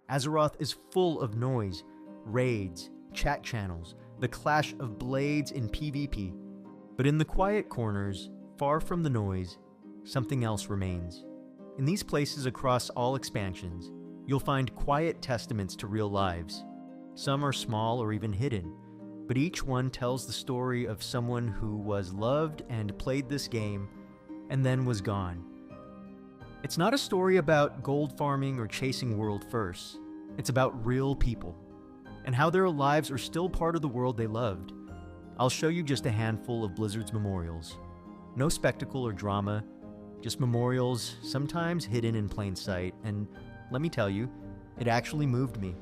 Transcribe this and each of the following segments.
Azeroth is full of noise, raids, chat channels, the clash of blades in PvP. But in the quiet corners, far from the noise, something else remains. In these places across all expansions, you'll find quiet testaments to real lives. Some are small or even hidden, but each one tells the story of someone who was loved and played this game, and then was gone. It's not a story about gold farming or chasing world firsts. It's about real people, and how their lives are still part of the world they loved. I'll show you just a handful of Blizzard's memorials. No spectacle or drama, just memorials, sometimes hidden in plain sight, and let me tell you, it actually moved me.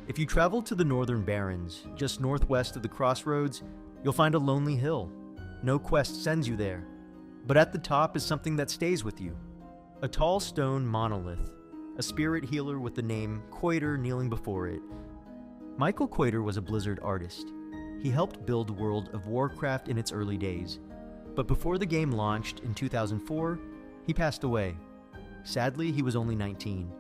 If you travel to the Northern Barrens, just northwest of the crossroads, you'll find a lonely hill. No quest sends you there, but at the top is something that stays with you. A tall stone monolith, a spirit healer with the name Koiter kneeling before it. Michel Koiter was a Blizzard artist. He helped build World of Warcraft in its early days, but before the game launched in 2004, he passed away. Sadly, he was only 19.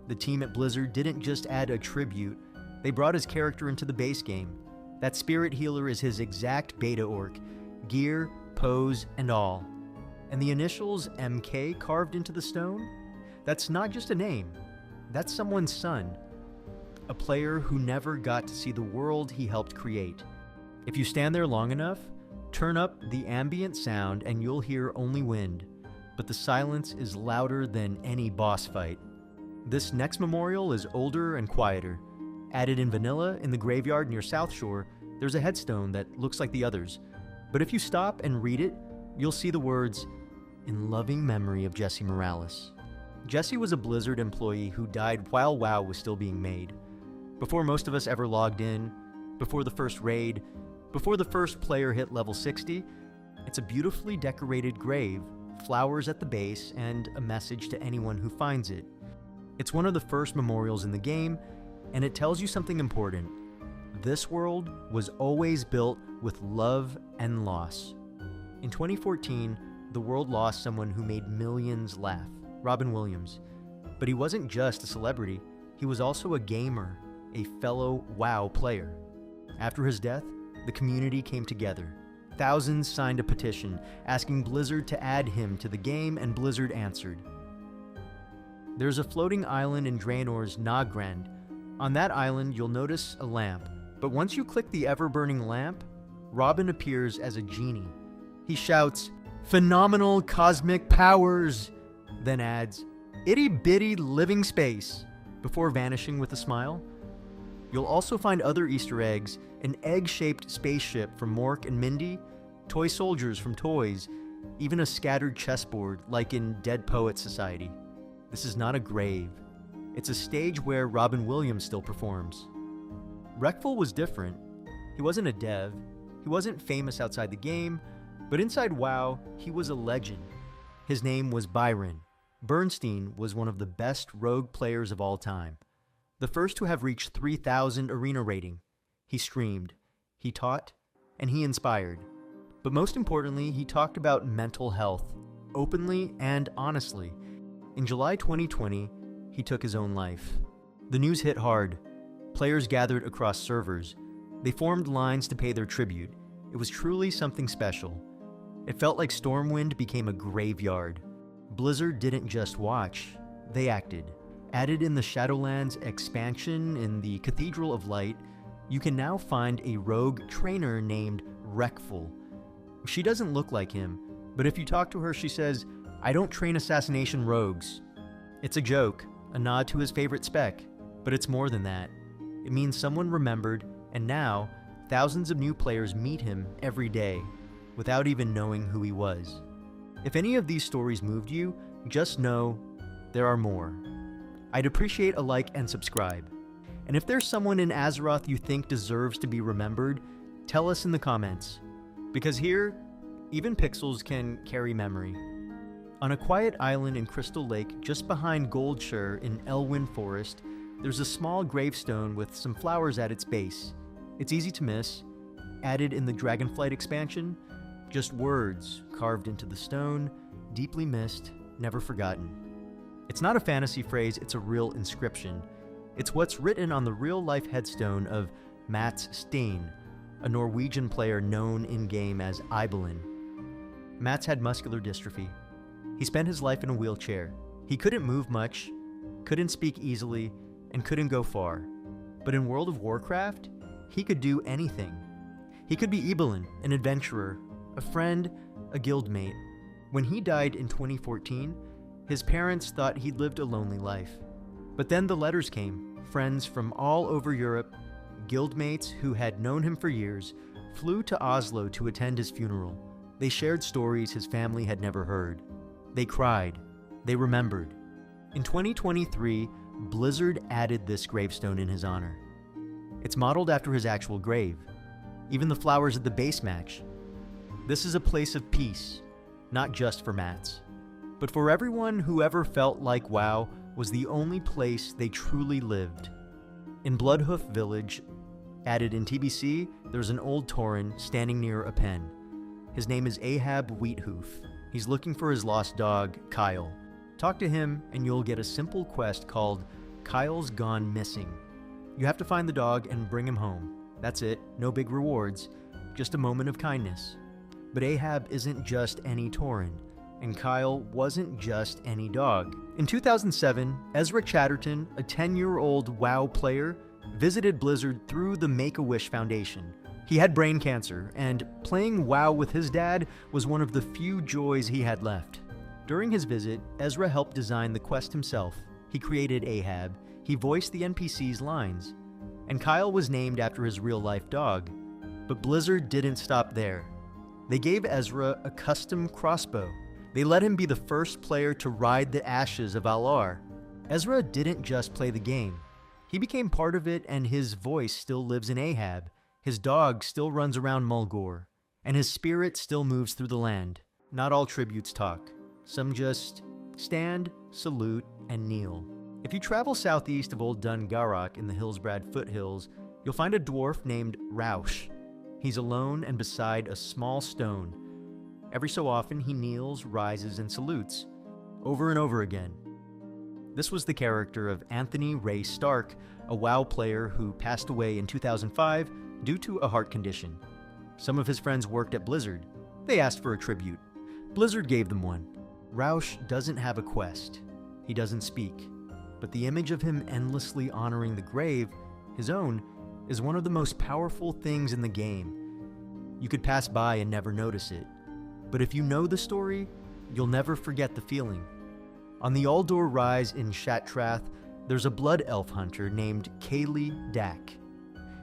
The team at Blizzard didn't just add a tribute, they brought his character into the base game. That spirit healer is his exact beta orc, gear, pose, and all. And the initials MK carved into the stone? That's not just a name, that's someone's son. A player who never got to see the world he helped create. If you stand there long enough, turn up the ambient sound and you'll hear only wind, but the silence is louder than any boss fight. This next memorial is older and quieter. Added in vanilla in the graveyard near South Shore, there's a headstone that looks like the others, but if you stop and read it, you'll see the words, "In loving memory of Jesse Morales." Jesse was a Blizzard employee who died while WoW was still being made. Before most of us ever logged in, before the first raid, before the first player hit level 60, it's a beautifully decorated grave, flowers at the base, and a message to anyone who finds it. It's one of the first memorials in the game, and it tells you something important. This world was always built with love and loss. In 2014, the world lost someone who made millions laugh, Robin Williams. But he wasn't just a celebrity, he was also a gamer, a fellow WoW player. After his death, the community came together. Thousands signed a petition asking Blizzard to add him to the game, and Blizzard answered. There's a floating island in Draenor's Nogrand. On that island, you'll notice a lamp, but once you click the ever-burning lamp, Robin appears as a genie. He shouts, "Phenomenal cosmic powers!" then adds, "Itty-bitty living space," before vanishing with a smile. You'll also find other Easter eggs, an egg-shaped spaceship from Mork and Mindy, toy soldiers from Toys, even a scattered chessboard like in Dead Poets Society. This is not a grave. It's a stage where Robin Williams still performs. Reckful was different. He wasn't a dev, he wasn't famous outside the game, but inside WoW, he was a legend. His name was Byron. Bernstein was one of the best rogue players of all time. The first to have reached 3,000 arena rating. He streamed, he taught, and he inspired. But most importantly, he talked about mental health, openly and honestly. In July 2020, he took his own life. The news hit hard. Players gathered across servers. They formed lines to pay their tribute. It was truly something special. It felt like Stormwind became a graveyard. Blizzard didn't just watch, they acted. Added in the Shadowlands expansion in the Cathedral of Light, you can now find a rogue trainer named Reckful. She doesn't look like him, but if you talk to her, she says, "I don't train assassination rogues." It's a joke, a nod to his favorite spec, but it's more than that. It means someone remembered, and now, thousands of new players meet him every day, without even knowing who he was. If any of these stories moved you, just know there are more. I'd appreciate a like and subscribe. And if there's someone in Azeroth you think deserves to be remembered, tell us in the comments. Because here, even pixels can carry memory. On a quiet island in Crystal Lake just behind Goldshire in Elwyn Forest, there's a small gravestone with some flowers at its base. It's easy to miss. Added in the Dragonflight expansion, just words carved into the stone, deeply missed, never forgotten. It's not a fantasy phrase, it's a real inscription. It's what's written on the real-life headstone of Mats Steen, a Norwegian player known in-game as Ibelin. Mats had muscular dystrophy. He spent his life in a wheelchair. He couldn't move much, couldn't speak easily, and couldn't go far. But in World of Warcraft, he could do anything. He could be Ibelin, an adventurer, a friend, a guildmate. When he died in 2014, his parents thought he'd lived a lonely life. But then the letters came. Friends from all over Europe, guildmates who had known him for years, flew to Oslo to attend his funeral. They shared stories his family had never heard. They cried. They remembered. In 2023, Blizzard added this gravestone in his honor. It's modeled after his actual grave. Even the flowers at the base match. This is a place of peace, not just for Mats, but for everyone who ever felt like WoW was the only place they truly lived. In Bloodhoof Village, added in TBC, there's an old Tauren standing near a pen. His name is Ahab Wheathoof. He's looking for his lost dog, Kyle. Talk to him and you'll get a simple quest called Kyle's Gone Missing. You have to find the dog and bring him home. That's it, no big rewards, just a moment of kindness. But Ahab isn't just any Tauren, and Kyle wasn't just any dog. In 2007, Ezra Chatterton, a 10-year-old WoW player, visited Blizzard through the Make-A-Wish Foundation. He had brain cancer, and playing WoW with his dad was one of the few joys he had left. During his visit, Ezra helped design the quest himself. He created Ahab, he voiced the NPC's lines, and Kyle was named after his real-life dog. But Blizzard didn't stop there. They gave Ezra a custom crossbow. They let him be the first player to ride the ashes of Alar. Ezra didn't just play the game. He became part of it, and his voice still lives in Ahab. His dog still runs around Mulgore, and his spirit still moves through the land. Not all tributes talk. Some just stand, salute, and kneel. If you travel southeast of Old Dun Garok in the Hillsbrad foothills, you'll find a dwarf named Rausch. He's alone and beside a small stone. Every so often, he kneels, rises, and salutes, over and over again. This was the character of Anthony Ray Stark, a WoW player who passed away in 2005 due to a heart condition. Some of his friends worked at Blizzard. They asked for a tribute. Blizzard gave them one. Rausch doesn't have a quest. He doesn't speak. But the image of him endlessly honoring the grave, his own, is one of the most powerful things in the game. You could pass by and never notice it. But if you know the story, you'll never forget the feeling. On the Aldor Rise in Shattrath, there's a blood elf hunter named Kaye Dak.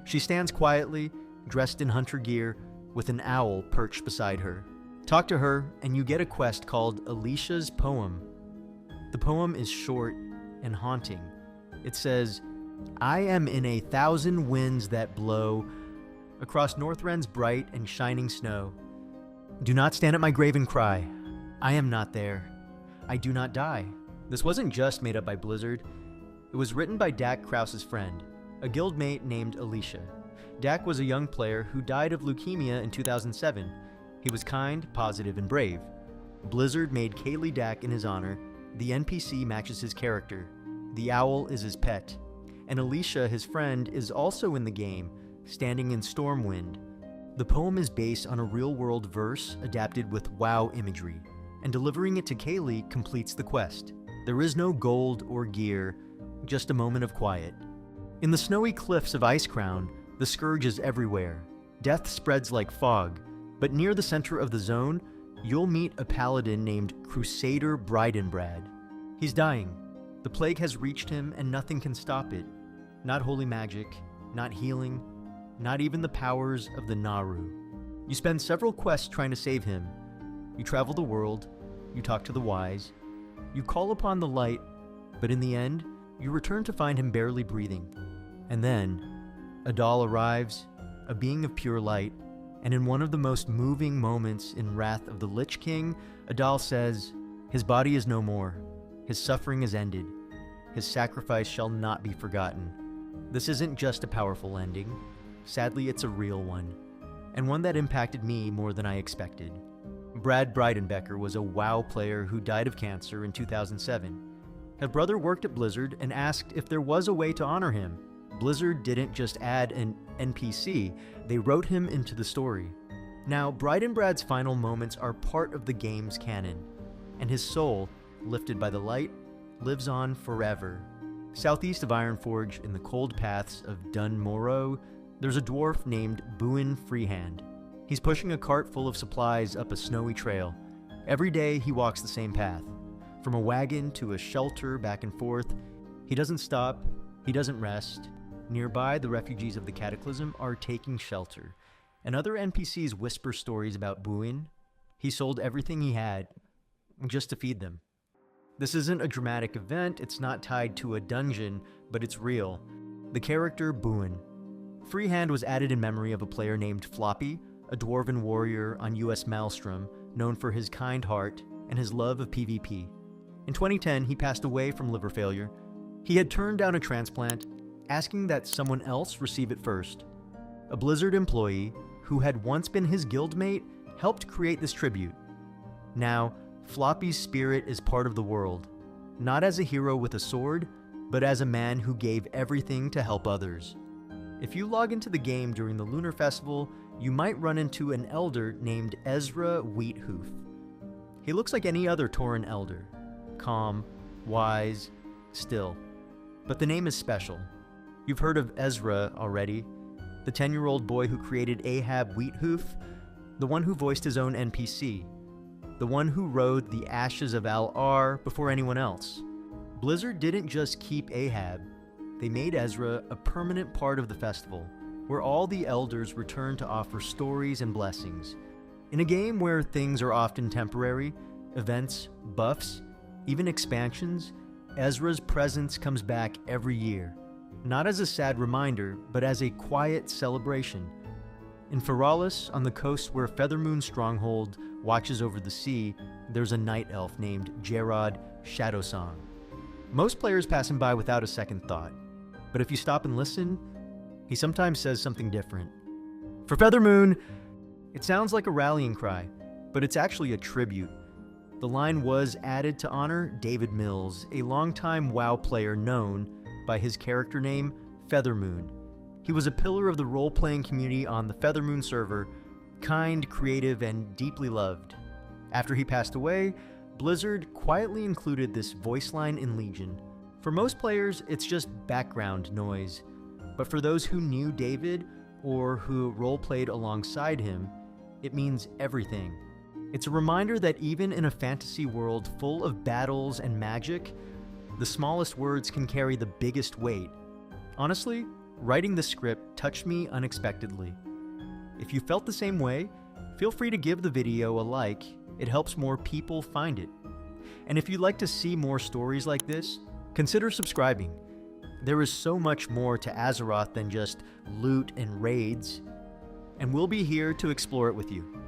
She stands quietly, dressed in hunter gear, with an owl perched beside her. Talk to her, and you get a quest called Alicia's Poem. The poem is short and haunting. It says, "I am in 1,000 winds that blow across Northrend's bright and shining snow. Do not stand at my grave and cry. I am not there. I do not die." This wasn't just made up by Blizzard. It was written by Dak Krause's friend, a guildmate named Alicia. Dak was a young player who died of leukemia in 2007. He was kind, positive, and brave. Blizzard made Kaye Dak in his honor. The NPC matches his character. The owl is his pet. And Alicia, his friend, is also in the game, standing in Stormwind. The poem is based on a real-world verse adapted with WoW imagery, and delivering it to Kaye completes the quest. There is no gold or gear, just a moment of quiet. In the snowy cliffs of Icecrown, the scourge is everywhere. Death spreads like fog, but near the center of the zone, you'll meet a paladin named Crusader Bridenbrad. He's dying. The plague has reached him and nothing can stop it. Not holy magic, not healing, not even the powers of the Naru. You spend several quests trying to save him. You travel the world, you talk to the wise, you call upon the light, but in the end, you return to find him barely breathing. And then, Adal arrives, a being of pure light, and in one of the most moving moments in Wrath of the Lich King, Adal says, "His body is no more. His suffering is ended. His sacrifice shall not be forgotten." This isn't just a powerful ending. Sadly, it's a real one, and one that impacted me more than I expected. Brad Bridenbecker was a WoW player who died of cancer in 2007. Her brother worked at Blizzard and asked if there was a way to honor him. Blizzard didn't just add an NPC, they wrote him into the story. Now, Bridenbrad's final moments are part of the game's canon, and his soul, lifted by the light, lives on forever. Southeast of Ironforge, in the cold paths of Dun Morrow, there's a dwarf named Floppy Freehand. He's pushing a cart full of supplies up a snowy trail. Every day he walks the same path. From a wagon to a shelter, back and forth. He doesn't stop, he doesn't rest. Nearby, the refugees of the Cataclysm are taking shelter, and other NPCs whisper stories about Buin. He sold everything he had just to feed them. This isn't a dramatic event, it's not tied to a dungeon, but it's real. The character Buin. Freehand was added in memory of a player named Floppy, a dwarven warrior on US Maelstrom, known for his kind heart and his love of PvP. In 2010, he passed away from liver failure. He had turned down a transplant, asking that someone else receive it first. A Blizzard employee, who had once been his guildmate, helped create this tribute. Now, Floppy's spirit is part of the world, not as a hero with a sword, but as a man who gave everything to help others. If you log into the game during the Lunar Festival, you might run into an elder named Ezra Wheathoof. He looks like any other Tauren elder. Calm, wise, still. But the name is special. You've heard of Ezra already, the 10-year-old boy who created Ahab Wheathoof, the one who voiced his own NPC, the one who rode the ashes of Al-Ar before anyone else. Blizzard didn't just keep Ahab, they made Ezra a permanent part of the festival, where all the elders return to offer stories and blessings. In a game where things are often temporary, events, buffs, even expansions, Ezra's presence comes back every year. Not as a sad reminder, but as a quiet celebration. In Feralis, on the coast where Feathermoon Stronghold watches over the sea, there's a night elf named Gerard Shadowsong. Most players pass him by without a second thought, but if you stop and listen, he sometimes says something different. For Feathermoon, it sounds like a rallying cry, but it's actually a tribute. The line was added to honor David Mills, a longtime WoW player known by his character name, Feathermoon. He was a pillar of the role-playing community on the Feathermoon server, kind, creative, and deeply loved. After he passed away, Blizzard quietly included this voice line in Legion. For most players, it's just background noise, but for those who knew David or who role-played alongside him, it means everything. It's a reminder that even in a fantasy world full of battles and magic, the smallest words can carry the biggest weight. Honestly, writing the script touched me unexpectedly. If you felt the same way, feel free to give the video a like. It helps more people find it. And if you'd like to see more stories like this, consider subscribing. There is so much more to Azeroth than just loot and raids, and we'll be here to explore it with you.